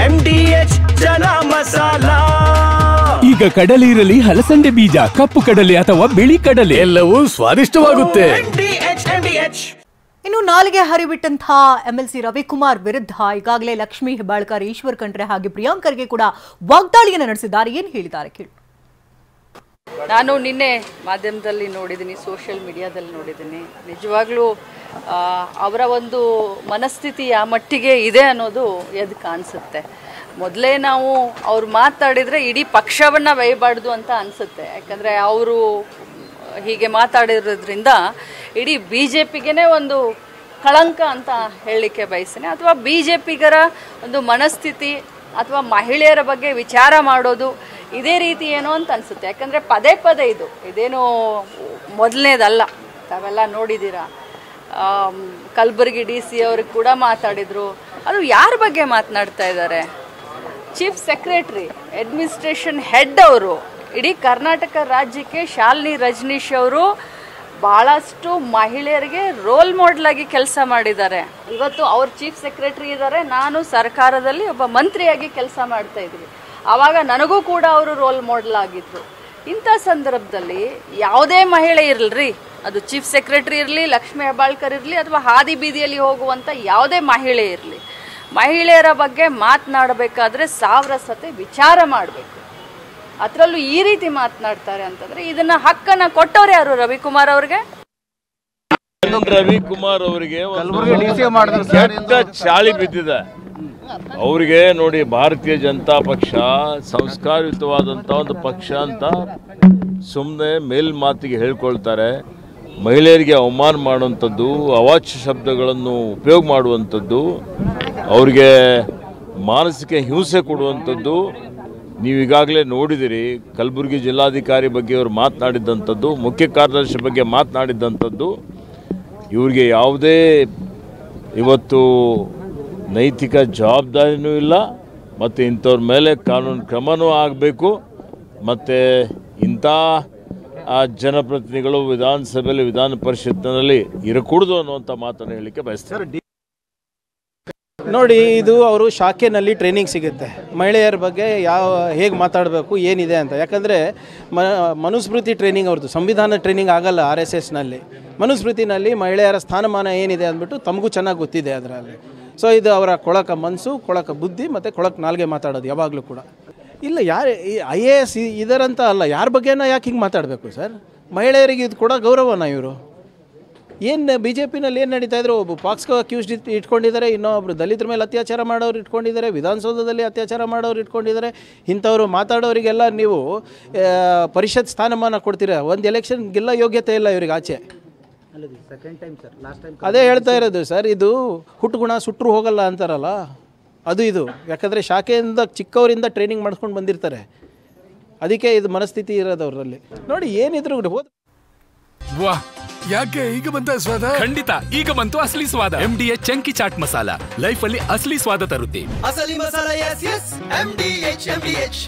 MDH ಚನ masala. ಈಗ ಕಡಲೆ ಇರಲಿ, ಹಲಸಂದೆ ಬೀಜ, ಕಪ್ಪು ಕಡಲೆ ಅಥವಾ ಬಿಳಿ ಕಡಲೆ, ಎಲ್ಲವೂ ಸ್ವಾದಿಷ್ಟವಾಗುತ್ತೆ. ಇನ್ನು ನಾಲಿಗೆ ಹರಿಬಿಟ್ಟಂತಹ MLC ರವಿಕುಮಾರ್ ವಿರುದ್ಧ ಈಗಾಗಲೇ ಲಕ್ಷ್ಮೀ ಹೆಬ್ಬಾಳ್ಕರ್, ಈಶ್ವರ್ ಖಂಡ್ರೆ ಹಾಗೆ ಪ್ರಿಯಾಂಕರ್ಗೆ ಕೂಡ ವಾಗ್ದಾಳಿಯನ್ನು ನಡೆಸಿದ್ದಾರೆ. ಏನು ಹೇಳಿದ್ದಾರೆ ಕೇಳಿ. ನಾನು ನಿನ್ನೆ ಮಾಧ್ಯಮದಲ್ಲಿ ನೋಡಿದ್ದೀನಿ, ಸೋಷಿಯಲ್ ಮೀಡಿಯಾದಲ್ಲಿ ನೋಡಿದ್ದೀನಿ. ನಿಜವಾಗ್ಲೂ ಅವರ ಒಂದು ಮನಸ್ಥಿತಿ ಆ ಮಟ್ಟಿಗೆ ಇದೆ ಅನ್ನೋದು ಎದ್ದು ಕಾಣಿಸುತ್ತೆ. ಮೊದಲೇ ನಾವು ಅವ್ರು ಮಾತಾಡಿದರೆ ಇಡೀ ಪಕ್ಷವನ್ನು ಬೈಬಾರ್ದು ಅಂತ ಅನಿಸುತ್ತೆ. ಯಾಕಂದರೆ ಅವರು ಹೀಗೆ ಮಾತಾಡಿರೋದ್ರಿಂದ ಇಡೀ BJPಗೆ ಒಂದು ಕಳಂಕ ಅಂತ ಹೇಳಲಿಕ್ಕೆ ಬಯಸ್ತೇನೆ. ಅಥವಾ BJPಗರ ಒಂದು ಮನಸ್ಥಿತಿ ಅಥವಾ ಮಹಿಳೆಯರ ಬಗ್ಗೆ ವಿಚಾರ ಮಾಡೋದು ಇದೇ ರೀತಿ ಏನೋ ಅಂತ ಅನಿಸುತ್ತೆ. ಯಾಕಂದರೆ ಪದೇ ಪದೇ ಇದೇನು ಮೊದಲನೇದಲ್ಲ, ತಾವೆಲ್ಲ ನೋಡಿದ್ದೀರಾ. ಕಲಬುರಗಿ DC ಅವ್ರಿಗೆ ಕೂಡ ಮಾತಾಡಿದರು. ಅದು ಯಾರ ಬಗ್ಗೆ ಮಾತನಾಡ್ತಾ ಇದ್ದಾರೆ? ಚೀಫ್ ಸೆಕ್ರೆಟರಿ, ಅಡ್ಮಿನಿಸ್ಟ್ರೇಷನ್ ಹೆಡ್ ಅವರು. ಇಡೀ ಕರ್ನಾಟಕ ರಾಜ್ಯಕ್ಕೆ ಶಾಲಿನಿ ರಜನೀಶ್ ಅವರು ಭಾಳಷ್ಟು ಮಹಿಳೆಯರಿಗೆ ರೋಲ್ ಮಾಡೆಲ್ ಆಗಿ ಕೆಲಸ ಮಾಡಿದ್ದಾರೆ. ಇವತ್ತು ಅವ್ರು ಚೀಫ್ ಸೆಕ್ರೆಟರಿ ಇದ್ದಾರೆ, ನಾನು ಸರ್ಕಾರದಲ್ಲಿ ಒಬ್ಬ ಮಂತ್ರಿಯಾಗಿ ಕೆಲಸ ಮಾಡ್ತಾ ಇದ್ವಿ. ಆವಾಗ ನನಗೂ ಕೂಡ ಅವರು ರೋಲ್ ಮಾಡೆಲ್ ಆಗಿದ್ರು. ಇಂಥ ಸಂದರ್ಭದಲ್ಲಿ ಯಾವುದೇ ಮಹಿಳೆ ಇರಲ್ರಿ, ಅದು ಚೀಫ್ ಸೆಕ್ರೆಟರಿ ಇರಲಿ, ಲಕ್ಷ್ಮೀ ಹೆಬ್ಬಾಳ್ಕರ್ ಇರಲಿ, ಅಥವಾ ಹಾದಿ ಬೀದಿಯಲ್ಲಿ ಹೋಗುವಂಥ ಯಾವುದೇ ಮಹಿಳೆ ಇರಲಿ, ಮಹಿಳೆಯರ ಬಗ್ಗೆ ಮಾತನಾಡಬೇಕಾದ್ರೆ 1000 ಸತಿ ವಿಚಾರ ಮಾಡಬೇಕು. ಅದರಲ್ಲೂ ಈ ರೀತಿ ಮಾತನಾಡ್ತಾರೆ ಅಂತಂದ್ರೆ ಇದನ್ನ ಹಕ್ಕನ್ನ ಕೊಟ್ಟವ್ರು ಯಾರು? ರವಿಕುಮಾರ್ ಅವ್ರಿಗೆ. ರವಿಕುಮಾರ್ ಅವರಿಗೆ ಕೆಟ್ಟ ಚಾಳಿ ಬಿದ್ದಿದೆ. ಅವರಿಗೆ ನೋಡಿ, ಭಾರತೀಯ ಜನತಾ ಪಕ್ಷ ಸಂಸ್ಕಾರಯುತವಾದಂಥ ಒಂದು ಪಕ್ಷ ಅಂತ ಸುಮ್ಮನೆ ಮೇಲ್ಮಾತಿಗೆ ಹೇಳ್ಕೊಳ್ತಾರೆ. ಮಹಿಳೆಯರಿಗೆ ಅವಮಾನ ಮಾಡುವಂಥದ್ದು, ಅವಾಚ್ಯ ಶಬ್ದಗಳನ್ನು ಉಪಯೋಗ ಮಾಡುವಂಥದ್ದು, ಅವ್ರಿಗೆ ಮಾನಸಿಕ ಹಿಂಸೆ ಕೊಡುವಂಥದ್ದು ನೀವು ಈಗಾಗಲೇ ನೋಡಿದಿರಿ. ಕಲಬುರಗಿ ಜಿಲ್ಲಾಧಿಕಾರಿ ಬಗ್ಗೆ ಅವರು ಮಾತನಾಡಿದ್ದಂಥದ್ದು, ಮುಖ್ಯ ಕಾರ್ಯದರ್ಶಿ ಬಗ್ಗೆ ಮಾತನಾಡಿದ್ದಂಥದ್ದು. ಇವ್ರಿಗೆ ಯಾವುದೇ ಇವತ್ತು ನೈತಿಕ ಜವಾಬ್ದಾರಿನೂ ಇಲ್ಲ, ಮತ್ತು ಇಂಥವ್ರ ಮೇಲೆ ಕಾನೂನು ಕ್ರಮನೂ ಆಗಬೇಕು. ಮತ್ತು ಇಂಥ ಜನಪ್ರತಿನಿಧಿಗಳು ವಿಧಾನಸಭೆಯಲ್ಲಿ, ವಿಧಾನ ಪರಿಷತ್ತಿನಲ್ಲಿ ಇರಕೂಡದು ಅನ್ನುವಂಥ ಮಾತನ್ನು ಹೇಳಲಿಕ್ಕೆ ಬಯಸ್ತಾರೆ. ನೋಡಿ, ಇದು ಅವರು ಶಾಖೆನಲ್ಲಿ ಟ್ರೈನಿಂಗ್ ಸಿಗುತ್ತೆ ಮಹಿಳೆಯರ ಬಗ್ಗೆ, ಹೇಗೆ ಮಾತಾಡಬೇಕು ಏನಿದೆ ಅಂತ. ಯಾಕಂದರೆ ಮನುಸ್ಮೃತಿ ಟ್ರೈನಿಂಗ್ ಅವ್ರದ್ದು, ಸಂವಿಧಾನ ಟ್ರೈನಿಂಗ್ ಆಗಲ್ಲ RSSನಲ್ಲಿ. ಮನುಸ್ಮೃತಿನಲ್ಲಿ ಮಹಿಳೆಯರ ಸ್ಥಾನಮಾನ ಏನಿದೆ ಅಂದ್ಬಿಟ್ಟು ತಮಗೂ ಚೆನ್ನಾಗಿ ಗೊತ್ತಿದೆ ಅದರಲ್ಲಿ. ಸೊ ಇದು ಅವರ ಕೊಳಕ ಮನಸ್ಸು, ಕೊಳಕ ಬುದ್ಧಿ ಮತ್ತು ಕೊಳಕ ನಾಲ್ಗೆ ಮಾತಾಡೋದು ಯಾವಾಗಲೂ ಕೂಡ. ಇಲ್ಲ, ಯಾರು IAS ಇದರಂತ ಅಲ್ಲ, ಯಾರ ಬಗ್ಗೆನ ಯಾಕೆ ಹಿಂಗೆ ಮಾತಾಡಬೇಕು ಸರ್? ಮಹಿಳೆಯರಿಗೆ ಇದು ಕೂಡ ಗೌರವನ ಇವರು. ಏನು BJPನಲ್ಲಿ ಏನು ನಡೀತಾ ಇದ್ರು? ಒಬ್ಬ ಪಾಕ್ಸ್ಕೋ ಅಕ್ಯೂಸ್ಡ್ ಇಟ್ಕೊಂಡಿದ್ದಾರೆ, ಇನ್ನೊಬ್ರು ದಲಿತರ ಮೇಲೆ ಅತ್ಯಾಚಾರ ಮಾಡೋರು ಇಟ್ಕೊಂಡಿದ್ದಾರೆ, ವಿಧಾನಸೌಧದಲ್ಲಿ ಅತ್ಯಾಚಾರ ಮಾಡೋರು ಇಟ್ಕೊಂಡಿದ್ದಾರೆ. ಇಂಥವ್ರು ಮಾತಾಡೋರಿಗೆಲ್ಲ ನೀವು ಪರಿಷತ್ ಸ್ಥಾನಮಾನ ಕೊಡ್ತೀರಾ? ಒಂದು ಎಲೆಕ್ಷನ್ ಗೆಲ್ಲ ಯೋಗ್ಯತೆ ಇಲ್ಲ ಇವ್ರಿಗೆ ಆಚೆ. ಅದೇ ಹೇಳ್ತಾ ಇರೋದು ಸರ್, ಇದು ಹುಟ್ಟುಗುಣ ಸುಟ್ಟರು ಹೋಗಲ್ಲ ಅಂತಾರಲ್ಲ, ಅದು ಇದು. ಯಾಕಂದರೆ ಶಾಖೆಯಿಂದ ಚಿಕ್ಕವರಿಂದ ಟ್ರೈನಿಂಗ್ ಮಾಡಿಸ್ಕೊಂಡು ಬಂದಿರ್ತಾರೆ, ಅದಕ್ಕೆ ಇದು ಮನಸ್ಥಿತಿ ಇರೋದು ಅವರಲ್ಲಿ. ನೋಡಿ ಏನಿದ್ರು ವಾ, ಯಾಕೆ ಈಗ ಬಂತ ಸ್ವಾದ? ಖಂಡಿತ ಈಗ ಬಂತು ಅಸಲಿ ಸ್ವಾದ. MDH chunky chaat masala life ಅಲ್ಲಿ ಅಸಲಿ ಸ್ವಾದ ತರುತ್ತೆ. ಅಸಲಿ ಮಸಾಲ, MDH.